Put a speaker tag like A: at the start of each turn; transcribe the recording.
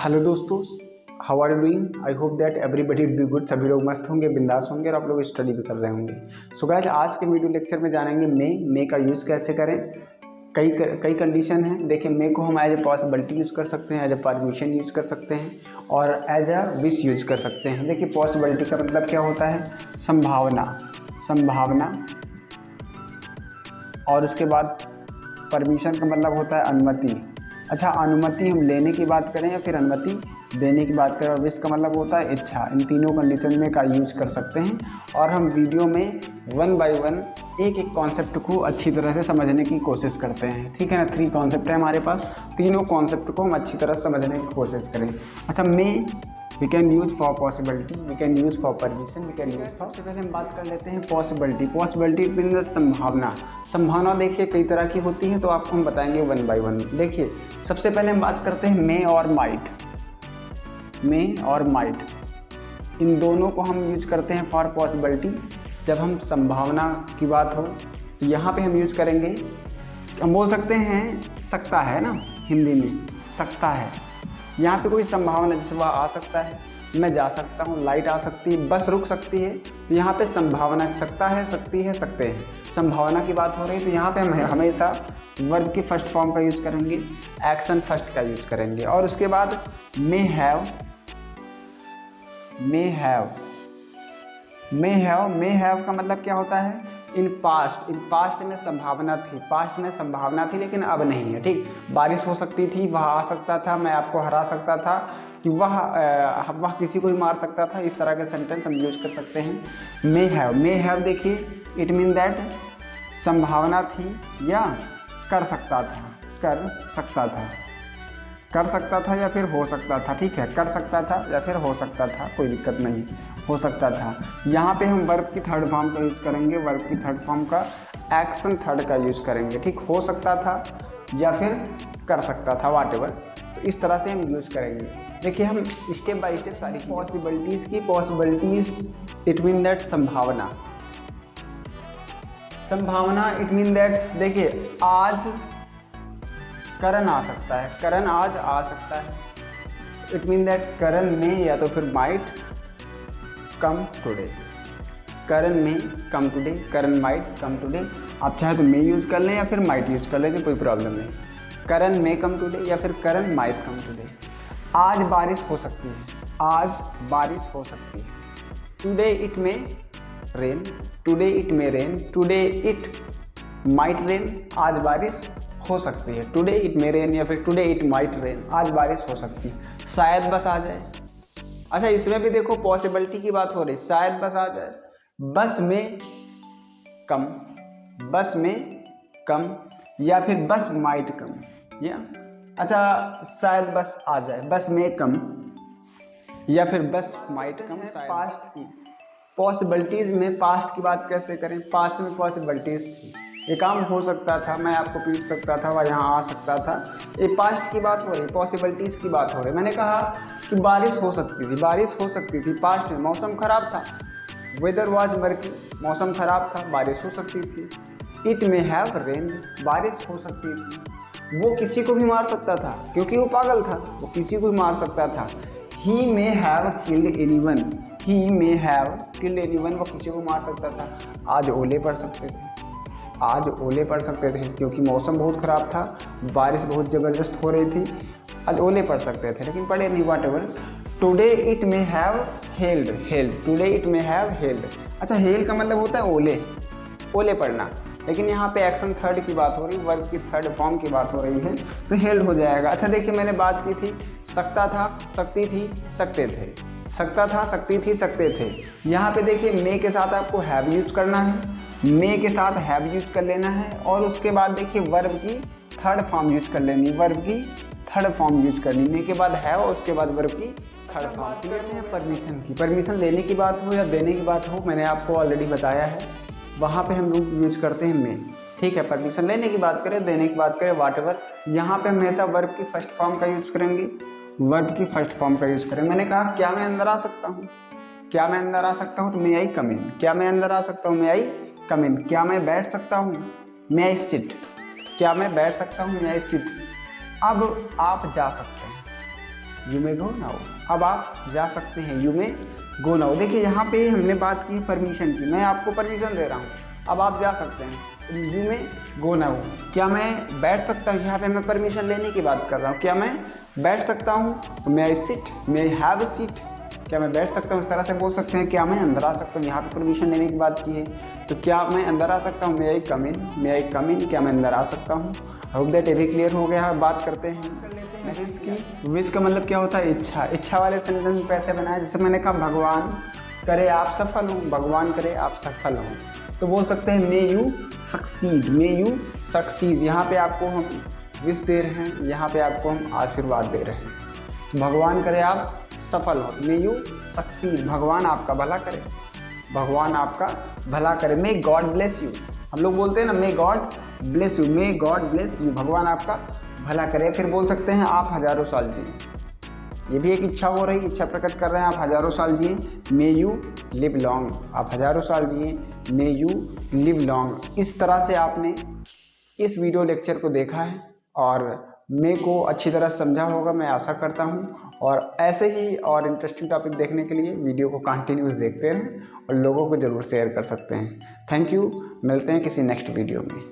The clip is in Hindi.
A: हेलो दोस्तों, how are you doing? I hope that everybody be good. सभी लोग मस्त होंगे, बिंदास होंगे और आप लोग स्टडी भी कर रहे होंगे। सो गाइस, आज के वीडियो लेक्चर में जानेंगे मे का यूज़ कैसे करें। कई कंडीशन है। देखिए, मे को हम एज ए पॉसिबिलिटी यूज़ कर सकते हैं, एज ए परमिशन यूज़ कर सकते हैं और एज अ विश यूज़ कर सकते हैं। देखिए, पॉसिबिलिटी का मतलब क्या होता है? संभावना। और उसके बाद परमिशन का मतलब होता है अनुमति। अच्छा, अनुमति हम लेने की बात करें या फिर अनुमति देने की बात करें, और विश का मतलब होता है इच्छा। इन तीनों कंडीशन में का यूज कर सकते हैं और हम वीडियो में वन बाय वन एक कॉन्सेप्ट को अच्छी तरह से समझने की कोशिश करते हैं। ठीक है ना, 3 कॉन्सेप्ट है हमारे पास, तीनों कॉन्सेप्ट को हम अच्छी तरह समझने की कोशिश करें। अच्छा, we can use for possibility, we can use for permission, we can use for. सबसे पहले हम बात कर लेते हैं पॉसिबिलिटी मीन्स संभावना। देखिए, कई तरह की होती है, तो आपको हम बताएंगे वन बाय वन। देखिए, सबसे पहले हम बात करते हैं मे और माइट। इन दोनों को हम यूज करते हैं फॉर पॉसिबिलिटी। जब हम संभावना की बात हो तो यहाँ पे हम यूज करेंगे, हम बोल सकते हैं सकता है ना, हिंदी में सकता है। यहाँ पे कोई संभावना, जैसे वह आ सकता है, मैं जा सकता हूँ, लाइट आ सकती है, बस रुक सकती है, तो यहाँ पे संभावना सकता है, सकती है, सकते हैं, संभावना की बात हो रही है। तो यहाँ पे हम हमेशा वर्ब की फर्स्ट फॉर्म का यूज करेंगे, एक्शन फर्स्ट का यूज करेंगे। और उसके बाद मे हैव का मतलब क्या होता है? इन पास्ट में संभावना थी लेकिन अब नहीं है। ठीक, बारिश हो सकती थी, वह आ सकता था, मैं आपको हरा सकता था, कि वह किसी को भी मार सकता था। इस तरह के सेंटेंस हम यूज कर सकते हैं। मे हैव देखिए, इट मीन दैट संभावना थी या कर सकता था या फिर हो सकता था। ठीक है, कर सकता था या फिर हो सकता था, कोई दिक्कत नहीं, हो सकता था। यहाँ पे हम वर्ब की थर्ड फॉर्म का यूज करेंगे, वर्ब की थर्ड फॉर्म का एक्शन थर्ड का यूज करेंगे। ठीक, हो सकता था या फिर कर सकता था, व्हाटएवर। तो इस तरह से हम यूज करेंगे। देखिए, हम स्टेप बाय स्टेप सारी पॉसिबिलिटीज इट मीन दैट संभावना इट मीन दैट, देखिए, आज करण आ सकता है, करण आज आ सकता है। इट मीन दैट करण में या तो फिर माइट कम टुडे, करण में कम टुडे, करण माइट कम टुडे। आप चाहे तो मे यूज कर लें या फिर माइट यूज कर लें, तो कोई प्रॉब्लम नहीं। करण में कम टुडे या फिर करण माइट कम टुडे। आज बारिश हो सकती है, today it may rain, today it might rain. आज बारिश हो सकती है, टुडे इट मे रेन या फिर टुडे इट माइट रेन, आज बारिश हो सकती है। शायद बस आ जाए। अच्छा, इसमें भी देखो पॉसिबिलिटी की बात हो रही, शायद बस आ जाए, बस में कम या फिर बस माइट कम, या अच्छा, शायद बस आ जाए, बस में कम या फिर बस माइट कम। पास्ट की पॉसिबिलिटीज में पास्ट की बात कैसे करें? पास्ट में पॉसिबिलिटीज थी, ये काम हो सकता था, मैं आपको पीट सकता था, वह यहाँ आ सकता था। ये पास्ट की बात हो रही, पॉसिबिलिटीज़ की बात हो रही। मैंने कहा कि बारिश हो सकती थी पास्ट में, मौसम ख़राब था, वेदर वाज मर्की, मौसम ख़राब था, बारिश हो सकती थी। इट मे हैव रेन, बारिश हो सकती थी। वो किसी को भी मार सकता था क्योंकि वो पागल था, वो किसी को भी मार सकता था। ही मे हैव किल्ड एनीवन, वो किसी को मार सकता था। आज ओले पड़ सकते थे क्योंकि मौसम बहुत ख़राब था, बारिश बहुत ज़बरदस्त हो रही थी, आज ओले पड़ सकते थे लेकिन पड़े नहीं, whatever. Today it may have held, अच्छा, हेल का मतलब होता है ओले पड़ना, लेकिन यहाँ पे एक्शन थर्ड की बात हो रही, वर्ब की थर्ड फॉर्म की बात हो रही है, तो हेल्ड हो जाएगा। अच्छा, देखिए, मैंने बात की थी सकता था, सकती थी, सकते थे, सकता था, सकती थी, सकते थे। यहाँ पे देखिए, मे के साथ आपको हैव यूज करना है, मे के साथ हैव यूज कर लेना है, और उसके बाद देखिए वर्ब की थर्ड फॉर्म यूज कर लेनी, मे के बाद है और उसके बाद वर्ब की थर्ड फॉर्म। लेते हैं परमिशन लेने की बात हो या देने की बात हो, मैंने आपको ऑलरेडी बताया है, वहाँ पे हम लोग यूज करते हैं मे। ठीक है, परमिशन लेने की बात करें, देने की बात करें, व्हाटएवर, यहाँ पे हमेशा वर्ब की फर्स्ट फॉर्म का यूज करेंगे, मैंने कहा क्या मैं अंदर आ सकता हूँ, तो मे आई कम इन, क्या मैं अंदर आ सकता हूँ, मे आई कम इन। क्या मैं बैठ सकता हूँ, मे आई सिट, अब आप जा सकते हैं, यू मे गो नाउ, अब आप जा सकते हैं, यू मे गो नाउ। देखिए यहाँ पे हमने बात की परमिशन की, मैं आपको परमिशन दे रहा हूँ, अब आप जा सकते हैं, यू मे गो नाउ। क्या मैं बैठ सकता हूँ, यहाँ पे मैं परमिशन लेने की बात कर रहा हूँ, क्या मैं बैठ सकता हूँ, may I sit, may I have a seat, क्या मैं बैठ सकता हूँ, इस तरह से बोल सकते हैं। क्या मैं अंदर आ सकता हूँ, यहाँ पे परमिशन लेने की बात की है, तो क्या मैं अंदर आ सकता हूँ, मे आई कम इन, मे आई कम इन, क्या मैं अंदर आ सकता हूँ। होप दैट ये भी क्लियर हो गया है। बात करते हैं विश की। विश का मतलब क्या होता है, इच्छा। इच्छा वाले सेंटेंस में कैसे बनाए, जैसे मैंने कहा भगवान करे आप सफल हो, भगवान करे आप सफल हो, तो बोल सकते हैं may you succeed, may you succeed. यहाँ पे आपको हम विश दे रहे हैं, यहाँ पे आपको हम आशीर्वाद दे रहे हैं। भगवान करे आप सफल हो, मे यू सक्सीड, भगवान आपका भला करे, भगवान आपका भला करे। मे गॉड ब्लेस यू, हम लोग बोलते हैं ना may God bless you, may God bless you, भगवान आपका भला करे। फिर बोल सकते हैं आप हजारों साल जिए, ये भी एक इच्छा हो रही, इच्छा प्रकट कर रहे हैं, आप हजारों साल जिए, मे यू लिव लॉन्ग, आप हजारों साल जिए, मे यू लिव लॉन्ग। इस तरह से आपने इस वीडियो लेक्चर को देखा है और मेरे को अच्छी तरह समझा होगा, मैं आशा करता हूँ। और ऐसे ही और इंटरेस्टिंग टॉपिक देखने के लिए वीडियो को कंटिन्यूस देखते रहें और लोगों को ज़रूर शेयर कर सकते हैं। थैंक यू, मिलते हैं किसी नेक्स्ट वीडियो में।